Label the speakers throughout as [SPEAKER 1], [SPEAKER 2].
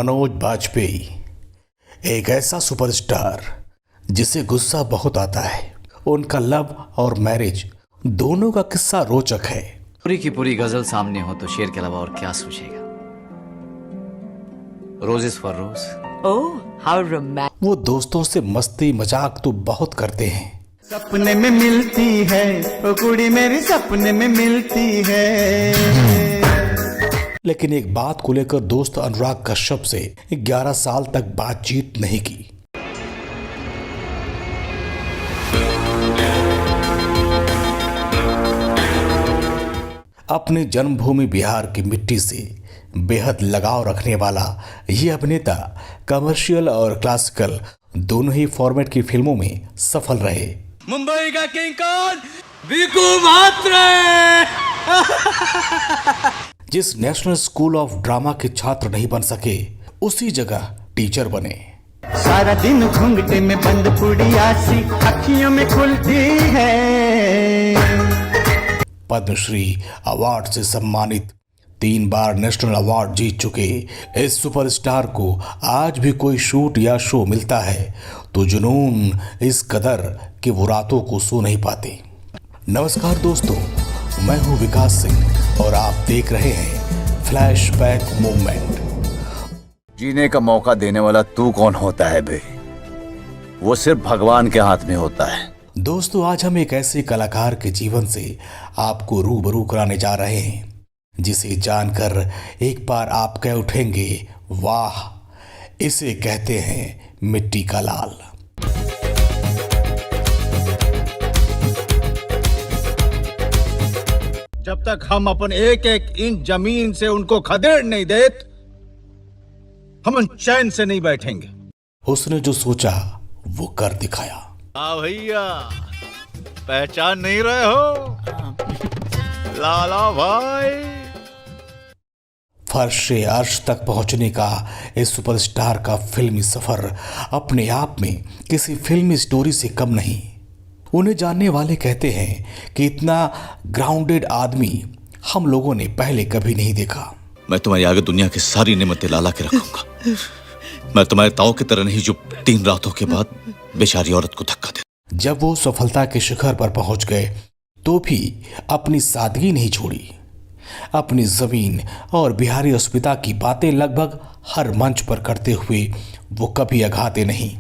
[SPEAKER 1] मनोज बाजपेयी एक ऐसा सुपरस्टार जिसे गुस्सा बहुत आता है। उनका लव और मैरिज दोनों का किस्सा रोचक है।
[SPEAKER 2] पूरी की पूरी गजल सामने हो तो शेर के अलावा और क्या सोचेगा। Roses for rose.
[SPEAKER 3] Oh how romantic.
[SPEAKER 1] वो दोस्तों से मस्ती मजाक तो बहुत करते हैं।
[SPEAKER 4] सपने में मिलती है वो कुड़ी मेरी, सपने में मिलती है।
[SPEAKER 1] लेकिन एक बात को लेकर दोस्त अनुराग कश्यप से 11 साल तक बातचीत नहीं की। अपनी जन्मभूमि बिहार की मिट्टी से बेहद लगाव रखने वाला ये अभिनेता कमर्शियल और क्लासिकल दोनों ही फॉर्मेट की फिल्मों में सफल रहे।
[SPEAKER 4] मुंबई का किंग कौन? विकू मात्रे।
[SPEAKER 1] जिस नेशनल स्कूल ऑफ ड्रामा के छात्र नहीं बन सके उसी जगह टीचर बने।
[SPEAKER 4] सारा दिन घूंघटे में बंद पुड़िया सी अखियों में खुलती है।
[SPEAKER 1] पद्मश्री अवार्ड से सम्मानित 3 बार नेशनल अवार्ड जीत चुके इस सुपरस्टार को आज भी कोई शूट या शो मिलता है तो जुनून इस कदर कि वो रातों को सो नहीं पाते। नमस्कार दोस्तों, मैं हूं विकास सिंह और आप देख रहे हैं फ्लैशबैक मूवमेंट।
[SPEAKER 5] जीने का मौका देने वाला तू कौन होता है बे? वो सिर्फ भगवान के हाथ में होता है।
[SPEAKER 1] दोस्तों, आज हम एक ऐसे कलाकार के जीवन से आपको रूबरू कराने जा रहे हैं जिसे जानकर एक बार आप कह उठेंगे, वाह, इसे कहते हैं मिट्टी का लाल।
[SPEAKER 6] जब तक हम अपन एक एक इंच जमीन से उनको खदेड़ नहीं देते, हम चैन से नहीं बैठेंगे।
[SPEAKER 1] उसने जो सोचा वो कर दिखाया।
[SPEAKER 6] भैया पहचान नहीं रहे हो? लाला भाई।
[SPEAKER 1] फर्श से अर्श तक पहुंचने का इस सुपरस्टार का फिल्मी सफर अपने आप में किसी फिल्मी स्टोरी से कम नहीं। उन्हें जानने वाले कहते हैं कि इतना ग्राउंडेड आदमी हम लोगों ने पहले कभी नहीं देखा।
[SPEAKER 5] मैं तुम्हारी आगे दुनिया की सारी नेमतें लाला के रखूंगा। मैं तुम्हारे ताऊ की तरह नहीं जो 3 रातों के बाद बेचारी औरत को धक्का दे।
[SPEAKER 1] जब वो सफलता के शिखर पर पहुंच गए तो भी अपनी सादगी नहीं छोड़ी। अपनी जमीन और बिहारी अस्मिता की बातें लगभग हर मंच पर करते हुए वो कभी अघाते नहीं।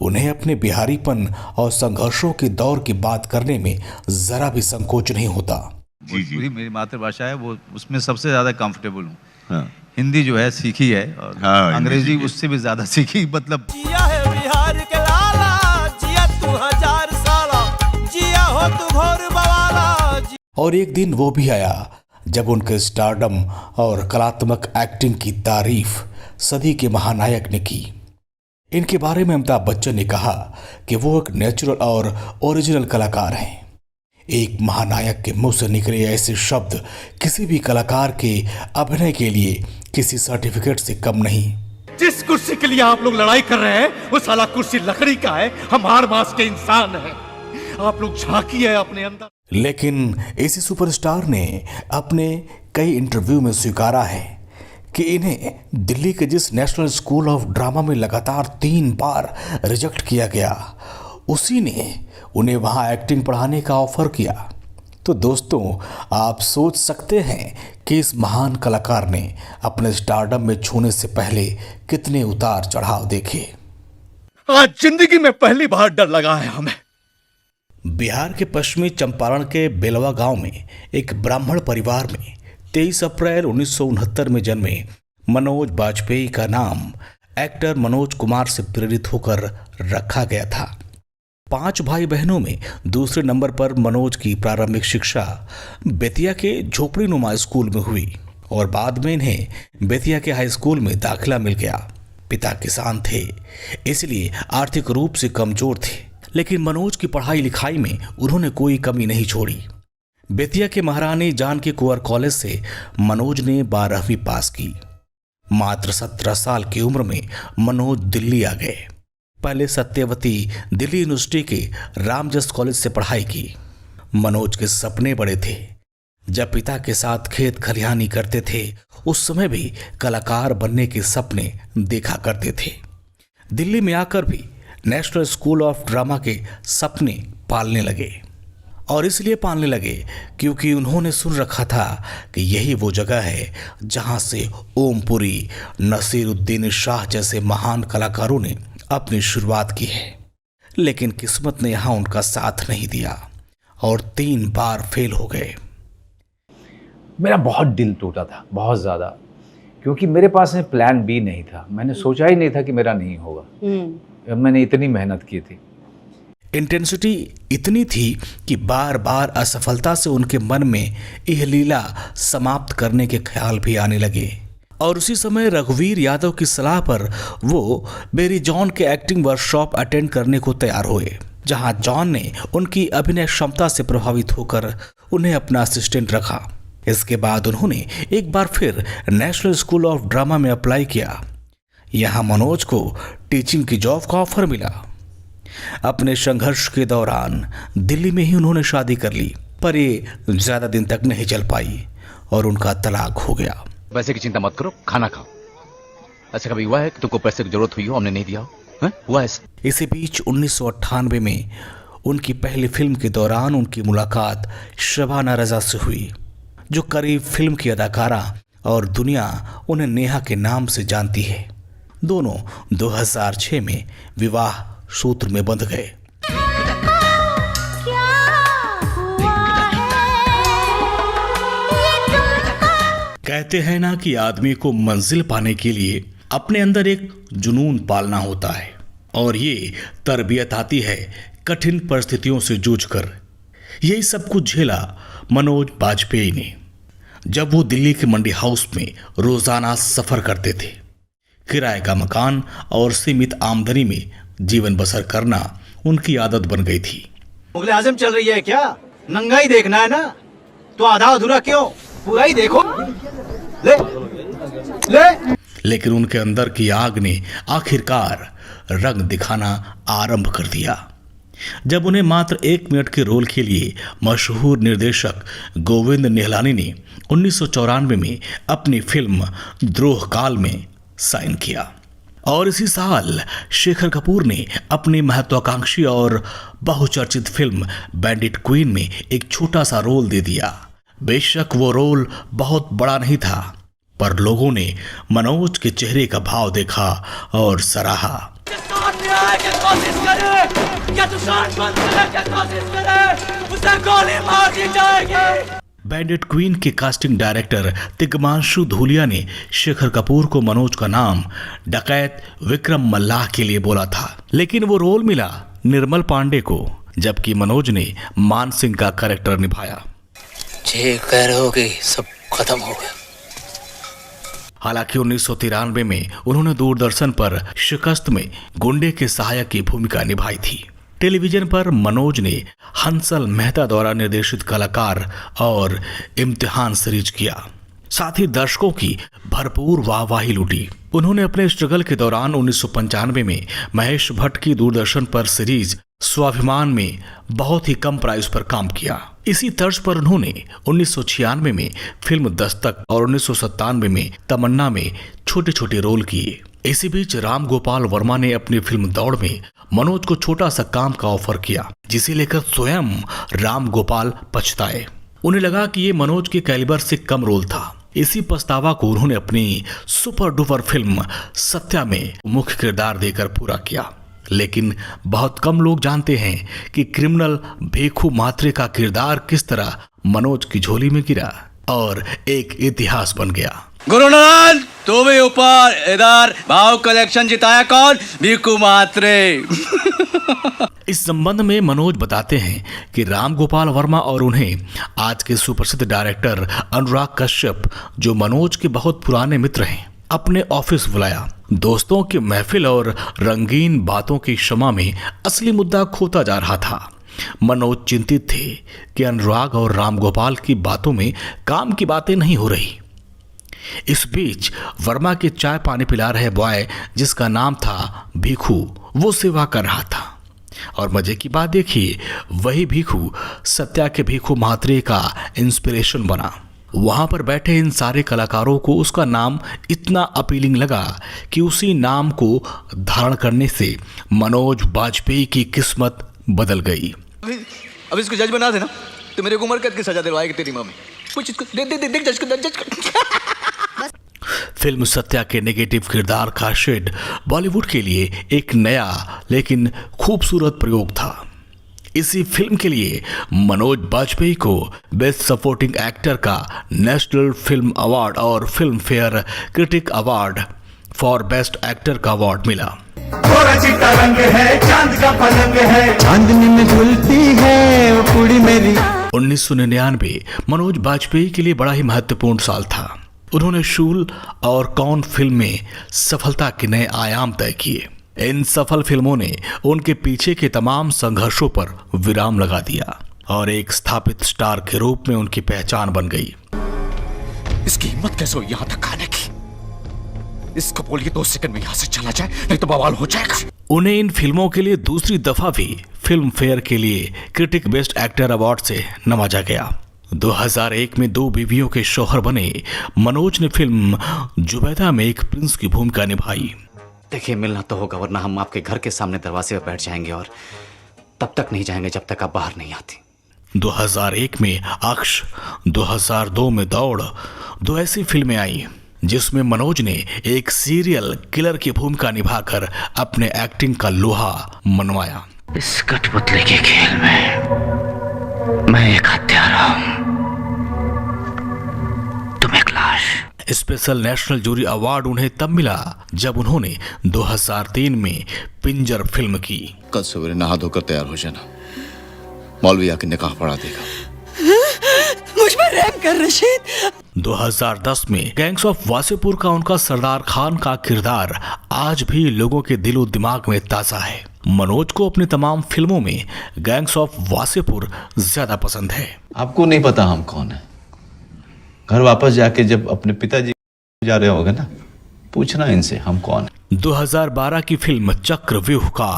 [SPEAKER 1] उन्हें अपने बिहारीपन और संघर्षों के दौर की बात करने में जरा भी संकोच नहीं होता।
[SPEAKER 7] भोजपुरी मेरी मातृभाषा है, वो उसमें सबसे ज्यादा कंफर्टेबल हूँ। हाँ। हिंदी जो है सीखी है और हाँ, अंग्रेजी उससे भी ज्यादा सीखी। मतलब
[SPEAKER 4] जिया है बिहार के लाला, जिया तू 1000 साला, जिया हो तू भोर बवाला।
[SPEAKER 1] और एक दिन वो भी आया जब उनके स्टारडम और कलात्मक एक्टिंग की तारीफ सदी के महानायक ने की। इनके बारे में अमिताभ बच्चन ने कहा कि वो एक नेचुरल और ओरिजिनल कलाकार हैं। एक महानायक के मुंह से निकले ऐसे शब्द किसी भी कलाकार के अभिनय के लिए किसी सर्टिफिकेट से कम नहीं।
[SPEAKER 6] जिस कुर्सी के लिए आप लोग लड़ाई कर रहे हैं वो साला कुर्सी लकड़ी का है, हम हाड़ मास के इंसान हैं। आप लोग झांकिए अपने अंदर।
[SPEAKER 1] लेकिन इसी सुपरस्टार ने अपने कई इंटरव्यू में स्वीकारा है कि इन्हें दिल्ली के जिस नेशनल स्कूल ऑफ ड्रामा में लगातार 3 बार रिजेक्ट किया गया, उसी ने उन्हें वहां एक्टिंग पढ़ाने का ऑफर किया। तो दोस्तों, आप सोच सकते हैं कि इस महान कलाकार ने अपने स्टारडम में छूने से पहले कितने उतार चढ़ाव देखे।
[SPEAKER 6] आज जिंदगी में पहली बार डर लगा है हमें।
[SPEAKER 1] बिहार के पश्चिमी चंपारण के बेलवा गांव में एक ब्राह्मण परिवार में 23 अप्रैल 1969 में जन्मे मनोज बाजपेयी का नाम एक्टर मनोज कुमार से प्रेरित होकर रखा गया था। 5 भाई बहनों में दूसरे नंबर पर मनोज की प्रारंभिक शिक्षा बेतिया के झोपड़ी नुमा स्कूल में हुई और बाद में इन्हें बेतिया के हाई स्कूल में दाखिला मिल गया। पिता किसान थे, इसलिए आर्थिक रूप से कमजोर थे, लेकिन मनोज की पढ़ाई लिखाई में उन्होंने कोई कमी नहीं छोड़ी। बेतिया के महारानी जानकी कुंवर कॉलेज से मनोज ने 12वीं पास की। मात्र 17 साल की उम्र में मनोज दिल्ली आ गए। पहले सत्यवती दिल्ली यूनिवर्सिटी के रामजस कॉलेज से पढ़ाई की। मनोज के सपने बड़े थे। जब पिता के साथ खेत खलिहानी करते थे उस समय भी कलाकार बनने के सपने देखा करते थे। दिल्ली में आकर भी नेशनल स्कूल ऑफ ड्रामा के सपने पालने लगे, और इसलिए पालने लगे क्योंकि उन्होंने सुन रखा था कि यही वो जगह है जहां से ओमपुरी, नसीरुद्दीन शाह जैसे महान कलाकारों ने अपनी शुरुआत की है। लेकिन किस्मत ने यहां उनका साथ नहीं दिया और 3 बार फेल हो गए।
[SPEAKER 3] मेरा बहुत दिल टूटा था, बहुत ज़्यादा, क्योंकि मेरे पास में प्लान बी नहीं था। मैंने सोचा ही नहीं था कि मेरा नहीं होगा। मैंने इतनी मेहनत की थी।
[SPEAKER 1] इंटेंसिटी इतनी थी कि बार बार असफलता से उनके मन में यह लीला समाप्त करने के ख्याल भी आने लगे। और उसी समय रघुवीर यादव की सलाह पर वो बेरी जॉन के एक्टिंग वर्कशॉप अटेंड करने को तैयार हुए, जहां जॉन ने उनकी अभिनय क्षमता से प्रभावित होकर उन्हें अपना असिस्टेंट रखा। इसके बाद उन्होंने एक बार फिर नेशनल स्कूल ऑफ ड्रामा में अप्लाई किया। यहां मनोज को टीचिंग की जॉब का ऑफर मिला। अपने संघर्ष के दौरान दिल्ली में ही उन्होंने शादी कर ली, पर ये ज्यादा दिन तक नहीं चल पाई और उनका तलाक हो गया।
[SPEAKER 2] पैसे की चिंता मत करो, खाना खाओ। ऐसा कभी हुआ है कि तुमको पैसे की जरूरत हुई हो, हमने नहीं दिया हो? हुआ है?
[SPEAKER 1] इसी बीच 1998 में उनकी पहली फिल्म के दौरान उनकी मुलाकात शबाना रजा से हुई, जो करीब फिल्म की अदाकारा और दुनिया उन्हें नेहा के नाम से जानती है। दोनों 2006 में विवाह सूत्र में बंध गए। कहते हैं ना कि आदमी को मंजिल पाने के लिए अपने अंदर एक जुनून पालना होता है, और ये तरबियत आती है कठिन परिस्थितियों से जूझकर। यही सब कुछ झेला मनोज बाजपेयी ने जब वो दिल्ली के मंडी हाउस में रोजाना सफर करते थे। किराए का मकान और सीमित आमदनी में जीवन बसर करना उनकी आदत बन गई थी।
[SPEAKER 4] मुगले आजम चल रही है क्या? नंगा ही देखना है ना, तो आधा अधूरा क्यों? पूरा ही देखो। ले।
[SPEAKER 1] लेकिन उनके अंदर की आग ने आखिरकार रंग दिखाना आरंभ कर दिया जब उन्हें मात्र 1 मिनट के रोल के लिए मशहूर निर्देशक गोविंद निहलानी ने 1994 में अपनी फिल्म द्रोह काल में साइन किया। और इसी साल शेखर कपूर ने अपनी महत्वाकांक्षी और बहुचर्चित फिल्म बैंडिट क्वीन में एक छोटा सा रोल दे दिया। बेशक वो रोल बहुत बड़ा नहीं था, पर लोगों ने मनोज के चेहरे का भाव देखा और सराहा। बैंडिट क्वीन के कास्टिंग डायरेक्टर तिग्मांशु धूलिया ने शेखर कपूर को मनोज का नाम डकैत विक्रम मल्लाह के लिए बोला था, लेकिन वो रोल मिला निर्मल पांडे को, जबकि मनोज ने मान सिंह का कैरेक्टर निभाया।
[SPEAKER 8] जे कह रहे हो कि सब खत्म हो गया।
[SPEAKER 1] हालांकि 1993 में उन्होंने दूरदर्शन पर शिकस्त में गुंडे के सहायक की भूमिका निभाई थी। टेलीविजन पर मनोज ने हंसल मेहता द्वारा निर्देशित कलाकार और इम्तिहान सीरीज किया। साथ ही दर्शकों की भरपूर वाहवाही लूटी। उन्होंने अपने स्ट्रगल के दौरान 1995 में महेश भट्ट की दूरदर्शन पर सीरीज स्वाभिमान में बहुत ही कम प्राइस पर काम किया। इसी तर्ज पर उन्होंने 1996 में फिल्म दस्तक और 1997 में तमन्ना में छोटे छोटे रोल किए। इसी बीच राम गोपाल वर्मा ने अपनी फिल्म दौड़ में मनोज को छोटा सा काम का ऑफर किया, जिसे लेकर स्वयं राम गोपाल पछताए। उन्हें लगा कि ये मनोज के कैलिबर से कम रोल था। इसी पछतावा को उन्होंने अपनी सुपर डुपर फिल्म सत्या में मुख्य किरदार देकर पूरा किया। लेकिन बहुत कम लोग जानते हैं कि क्रिमिनल भेखू मात्रे का किरदार किस तरह मनोज की झोली में गिरा और एक इतिहास बन गया।
[SPEAKER 9] गुरुनाथ तू भी ऊपर, इधर भाव कलेक्शन जिताया कौन? भिखू मात्रे।
[SPEAKER 1] इस संबंध में मनोज बताते हैं कि राम गोपाल वर्मा और उन्हें आज के सुप्रसिद्ध डायरेक्टर अनुराग कश्यप, जो मनोज के बहुत पुराने मित्र हैं, अपने ऑफिस बुलाया। दोस्तों की महफिल और रंगीन बातों की क्षमा में असली मुद्दा खोता जा रहा था। मनोज चिंतित थे कि अनुराग और राम गोपाल की बातों में काम की बातें नहीं हो रही। इस बीच वर्मा के चाय पानी पिला रहे बॉय, जिसका नाम था भिखू, वो सेवा कर रहा था। और मजे की बात देखिए, वही भीखू सत्या के भीखू म्हात्रे का इंस्पिरेशन बना। वहां पर बैठे इन सारे कलाकारों को उसका नाम इतना अपीलिंग लगा कि उसी नाम को धारण करने से मनोज बाजपेयी की किस्मत बदल गई।
[SPEAKER 9] अब इसको जज बना देना तो मेरे को उम्र कैद की सजा दिलवाएगी तेरी मम्मी। कुछ इसको देख जज कर।
[SPEAKER 1] फिल्म सत्या के नेगेटिव किरदार का शेड बॉलीवुड के लिए एक नया लेकिन खूबसूरत प्रयोग था। इसी फिल्म के लिए मनोज बाजपेयी को बेस्ट सपोर्टिंग एक्टर का नेशनल फिल्म अवार्ड और film fair critic award for best actor का अवार्ड मिला।
[SPEAKER 4] थोड़ा चिट्टा रंग है, चांद का पलंग है, चांदनी में झूलती है वो कुड़ी मेरी।
[SPEAKER 1] 1999 मनोज बाजपेयी के लिए बड़ा ही महत्वपूर्ण साल था। उन्होंने शूल और कौन फिल्म में सफलता के नए आयाम तय किए। इन सफल फिल्मों ने उनके पीछे के तमाम संघर्षों पर विराम लगा दिया और एक स्थापित स्टार के रूप में उनकी पहचान बन गई।
[SPEAKER 6] इसकी हिम्मत कैसे हुई यहाँ तक आने की? इसको बोलिए 2 सेकंड में यहाँ से चला जाए, नहीं तो बवाल हो जाएगा।
[SPEAKER 1] उन्हें इन फिल्मों के लिए दूसरी दफा भी फिल्म फेयर के लिए क्रिटिक बेस्ट एक्टर अवार्ड से नवाजा गया। 2001 में 2 बीवियों के शौहर बने मनोज ने फिल्म जुबैदा में एक प्रिंस की भूमिका निभाई।
[SPEAKER 10] देखिए, मिलना तो होगा, वरना हम आपके घर के सामने दरवाजे पर बैठ जाएंगे और तब तक नहीं जाएंगे जब तक आप बाहर नहीं आती।
[SPEAKER 1] 2001 में अक्ष, 2002 में दौड़, 2 ऐसी फिल्में आई जिसमें मनोज ने एक सीरियल किलर की भूमिका निभाकर अपने एक्टिंग का लोहा मनवाया।
[SPEAKER 8] इस कठपुतली के खेल में मैं एक हत्यारा हूं, तुम एक लाश।
[SPEAKER 1] स्पेशल नेशनल जूरी अवार्ड उन्हें तब मिला जब उन्होंने 2003 में पिंजर फिल्म की।
[SPEAKER 5] कल सवेरे नहा धोकर तैयार हो जाना, मौलवी आके निकाह पढ़ा देगा।
[SPEAKER 8] मुझ पर रहम कर रशीद।
[SPEAKER 1] 2010 में गैंग्स ऑफ वासेपुर का उनका सरदार खान का किरदार आज भी लोगों के दिलो दिमाग में ताजा है। मनोज को अपनी तमाम फिल्मों में गैंग्स ऑफ वासेपुर ज्यादा पसंद है।
[SPEAKER 7] आपको नहीं पता हम कौन है? घर वापस जाके जब अपने पिताजी जा रहे होगे ना, पूछना इनसे हम कौन है।
[SPEAKER 1] 2012 की फिल्म चक्रव्यूह का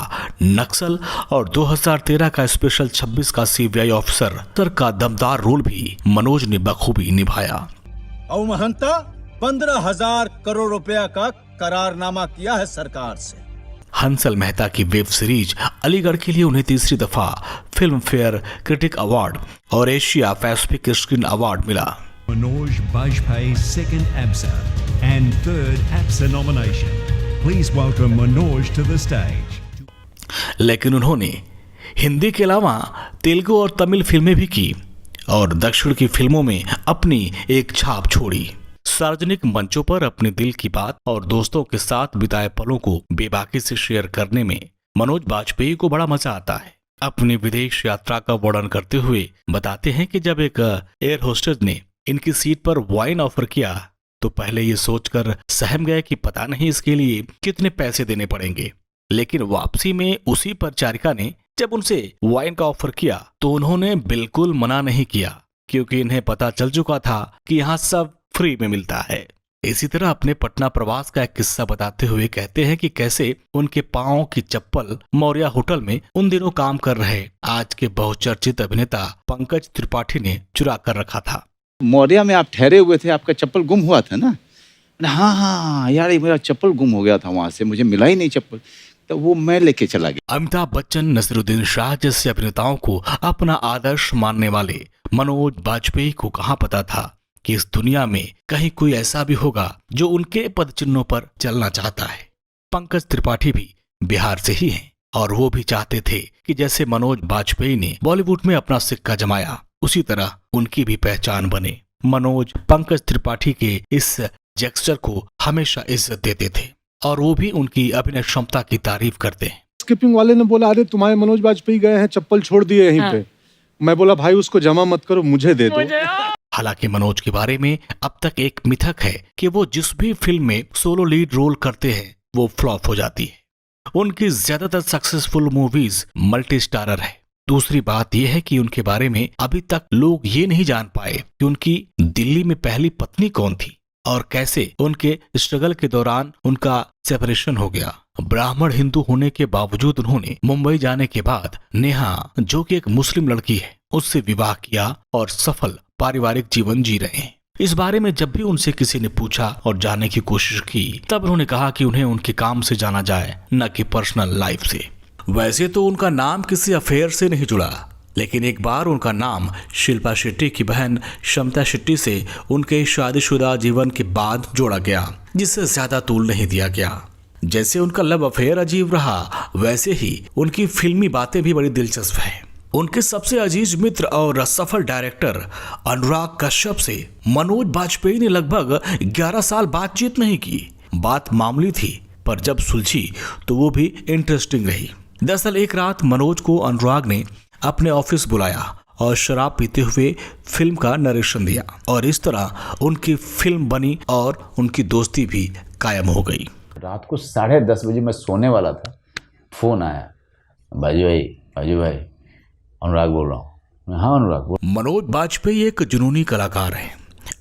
[SPEAKER 1] नक्सल और 2013 का स्पेशल 26 का सीबीआई ऑफिसर का दमदार रोल भी मनोज ने बखूबी निभाया।
[SPEAKER 6] औ महंता 15,000 करोड़ रुपया का करारनामा किया है सरकार से।
[SPEAKER 1] हंसल मेहता की वेब सीरीज अलीगढ़ के लिए उन्हें तीसरी दफा फिल्म फेयर क्रिटिक अवार्ड और एशिया पैसिफिक स्क्रीन अवार्ड मिला।
[SPEAKER 11] Manoj Bajpayee's second ABSA and third ABSA nomination. Please welcome Manoj to the stage.
[SPEAKER 1] लेकिन उन्होंने हिंदी के अलावा तेलुगु और तमिल फिल्में भी की और दक्षिण की फिल्मों में अपनी एक छाप छोड़ी। सार्वजनिक मंचों पर अपने दिल की बात और दोस्तों के साथ बिताए पलों को बेबाकी से शेयर करने में मनोज बाजपेयी को बड़ा मजा आता है। अपनी विदेश यात्रा का वर्णन करते हुए बताते हैं कि जब एक एयर होस्टेस ने इनकी सीट पर वाइन ऑफर किया तो पहले ये सोचकर सहम गए कि पता नहीं इसके लिए कितने पैसे देने पड़ेंगे, लेकिन वापसी में उसी परिचारिका ने जब उनसे वाइन का ऑफर किया तो उन्होंने बिल्कुल मना नहीं किया, क्योंकि इन्हें पता चल चुका था कि यहाँ सब फ्री में मिलता है। इसी तरह अपने पटना प्रवास का एक किस्सा बताते हुए कहते हैं कि कैसे उनके पांव की चप्पल मौर्या होटल में उन दिनों काम कर रहे आज के बहुचर्चित अभिनेता पंकज त्रिपाठी ने चुरा कर रखा था।
[SPEAKER 7] मौर्या में आप ठहरे हुए थे, आपका चप्पल गुम हुआ था ना? हाँ यार, ये मेरा चप्पल गुम हो गया था, वहां से मुझे मिला ही नहीं चप्पल, तो वो मैं लेके चला गया।
[SPEAKER 1] अमिताभ बच्चन, नसीरुद्दीन शाह जैसे अभिनेताओं को अपना आदर्श मानने वाले मनोज बाजपेयी को कहाँ पता था कि इस दुनिया में कहीं कोई ऐसा भी होगा जो उनके पदचिन्हों पर चलना चाहता है। पंकज त्रिपाठी भी बिहार से ही हैं और वो भी चाहते थे कि जैसे मनोज बाजपेयी ने बॉलीवुड में अपना सिक्का जमाया उसी तरह उनकी भी पहचान बने। मनोज पंकज त्रिपाठी के इस जेस्चर को हमेशा इज्जत देते थे और वो भी उनकी अभिनय क्षमता की तारीफ करते हैं।
[SPEAKER 12] स्किपिंग वाले ने बोला, अरे तुम्हारे मनोज बाजपेयी गए हैं, चप्पल छोड़ दिए यहीं पे। मैं बोला, भाई उसको जमा मत करो, मुझे दे दो।
[SPEAKER 1] हालांकि मनोज के बारे में अब तक एक मिथक है कि वो जिस भी फिल्म में सोलो लीड रोल करते हैं वो फ्लॉप हो जाती है। उनकी ज्यादातर सक्सेसफुल मूवीज मल्टी स्टारर है। दूसरी बात यह है कि उनके बारे में अभी तक लोग ये नहीं जान पाए कि उनकी दिल्ली में पहली पत्नी कौन थी और कैसे उनके स्ट्रगल के दौरान उनका सेपरेशन हो गया। ब्राह्मण हिंदू होने के बावजूद उन्होंने मुंबई जाने के बाद नेहा, जो कि एक मुस्लिम लड़की है, उससे विवाह किया और सफल पारिवारिक जीवन जी रहे हैं। इस बारे में जब भी उनसे किसी ने पूछा और जानने की कोशिश की, तब उन्होंने कहा कि उन्हें उनके काम से जाना जाए, न कि पर्सनल लाइफ से। वैसे तो उनका नाम किसी अफेयर से नहीं जुड़ा, लेकिन एक बार उनका नाम शिल्पा शेट्टी की बहन शमता शेट्टी से उनके शादीशुदा जीवन के बाद जोड़ा गया, जिसे ज्यादा तूल नहीं दिया गया। जैसे उनका लव अफेयर अजीब रहा, वैसे ही उनकी फिल्मी बातें भी बड़ी दिलचस्प हैं। उनके सबसे अजीज मित्र और सफल डायरेक्टर अनुराग कश्यप से मनोज बाजपेयी ने लगभग 11 साल बातचीत नहीं की। बात मामूली थी, पर जब सुलझी तो वो भी इंटरेस्टिंग रही। दरअसल एक रात मनोज को अनुराग ने अपने ऑफिस बुलाया और शराब पीते हुए फिल्म का नरेशन दिया, और इस तरह उनकी फिल्म बनी और उनकी दोस्ती भी कायम हो गई।
[SPEAKER 3] रात को 10:30 बजे मैं सोने वाला था, फोन आया, बाजू भाई अनुराग बोल रहा हूँ। हाँ अनुराग बोल।
[SPEAKER 1] मनोज बाजपेयी एक जुनूनी कलाकार हैं।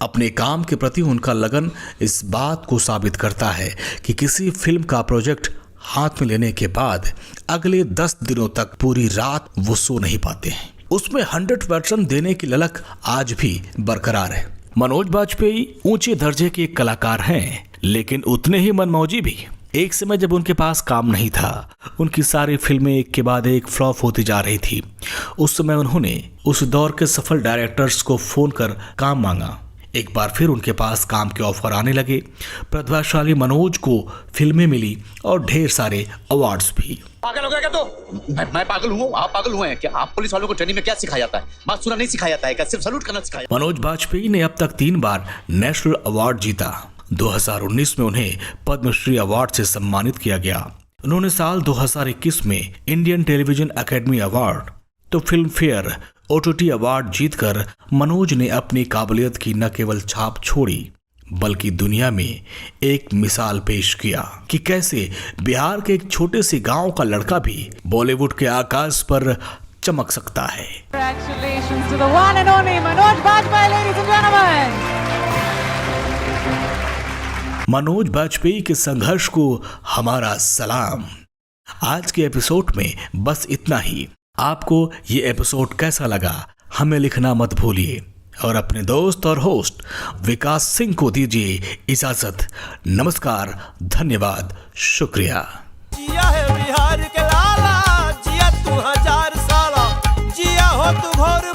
[SPEAKER 1] अपने काम के प्रति उनका लगन इस बात को साबित करता है कि किसी फिल्म का प्रोजेक्ट हाथ में लेने के बाद अगले 10 दिनों तक पूरी रात वो सो नहीं पाते हैं। उसमें 100% देने की ललक आज भी बरकरार है। मनोज बाजपेयी ऊंचे दर्जे के कलाकार हैं, लेकिन उतने ही मनमौजी भी। एक समय जब उनके पास काम नहीं था, उनकी सारी फिल्में एक के बाद एक फ्लॉप होती जा रही थी, उस समय उन्होंने उस दौर के सफल डायरेक्टर्स को फोन कर काम मांगा। एक बार फिर उनके पास काम के ऑफर आने लगे। प्रतिभाशाली मनोज को फिल्में मिली और ढेर सारे अवार्ड्स भी।
[SPEAKER 10] पागल हो गया क्या तो? मैं पागल हूँ, आप पागल हुए हैं क्या? आप पुलिस वालों को ट्रेनिंग में क्या सिखाया जाता है? बात सुना नहीं सिखाया जाता है क्या? सिर्फ सलूट करना सिखाया।
[SPEAKER 1] मनोज बाजपेयी ने अब तक 3 बार नेशनल अवार्ड जीता। 2019 में उन्हें पद्मश्री अवार्ड से सम्मानित किया गया। उन्होंने साल 2021 में इंडियन टेलीविजन एकेडमी अवार्ड तो फिल्म फेयर OTT अवार्ड जीतकर मनोज ने अपनी काबिलियत की न केवल छाप छोड़ी, बल्कि दुनिया में एक मिसाल पेश किया कि कैसे बिहार के एक छोटे से गांव का लड़का भी बॉलीवुड के आकाश पर चमक सकता है।
[SPEAKER 13] Congratulations to the one and only Manoj Bajpayee, ladies and gentlemen.
[SPEAKER 1] Manoj Bajpayee के संघर्ष को हमारा सलाम। आज के एपिसोड में बस इतना ही। आपको ये एपिसोड कैसा लगा हमें लिखना मत भूलिए, और अपने दोस्त और होस्ट विकास सिंह को दीजिए इजाजत। नमस्कार, धन्यवाद, शुक्रिया।
[SPEAKER 4] जिया है बिहार के लाला, जिया तू 1000 साला, जिया हो तू घोर